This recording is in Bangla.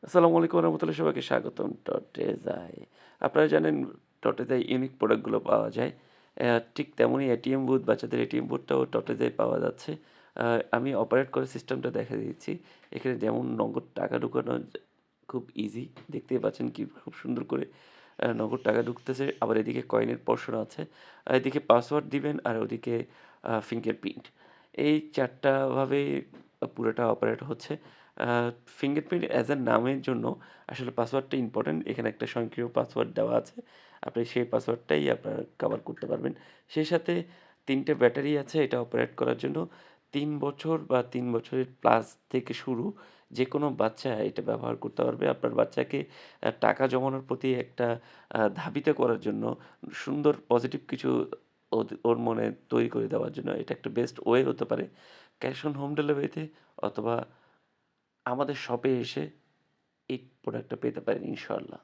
আসসালামু আলাইকুম রহমতুল্লাহ, সবাইকে স্বাগতম টটেজায়। আপনারা জানেন টটেজায় ইউনিক প্রোডাক্টগুলো পাওয়া যায়। ঠিক তেমনই এটিএম বুথ, বাচ্চাদের এটিএম বুথটাও টটেজায় পাওয়া যাচ্ছে। আ আমি অপারেট করার সিস্টেমটা দেখায় দিচ্ছি। এখানে যেমন নগদ টাকা ঢুকানো খুব ইজি। দেখতেই পাচ্ছেন কি খুব সুন্দর করে নগদ টাকা ঢুকতেছে। আবার এদিকে কয়েনের পোর্শন আছে। এদিকে পাসওয়ার্ড দিবেন আর ওদিকে ফিঙ্গারপ্রিন্ট। এই ৪ টা ভাবেই পুরোটা অপারেট হচ্ছে। আ ফিঙ্গারপ্রিন্ট অ্যাজ এ নামের জন্য আসলে পাসওয়ার্ডটা ইম্পোর্টেন্ট। এখানে একটা স্বয়ংক্রিয় পাসওয়ার্ড দেওয়া আছে। আপনি সেই পাসওয়ার্ডটাই আপনার কভার করতে পারবেন। সেই সাথে ৩ টে ব্যাটারি আছে এটা অপারেট করার জন্য। ৩ বছর বা ৩ বছরের প্লাস থেকে শুরু যেকোনো বাচ্চা এটা ব্যবহার করতে পারবে। আপনার বাচ্চাকে টাকা জমানোর প্রতি একটা ধাবিত করার জন্য সুন্দর পজিটিভ কিছু ওর মনে তৈরি করে দেওয়ার জন্য এটা একটা বেস্ট ওয়ে হতে পারে। ক্যাশ অন হোম ডেলিভারিতে অথবা আমাদের শপে এসে এই প্রোডাক্টটা পেতে পারেন ইনশাআল্লাহ।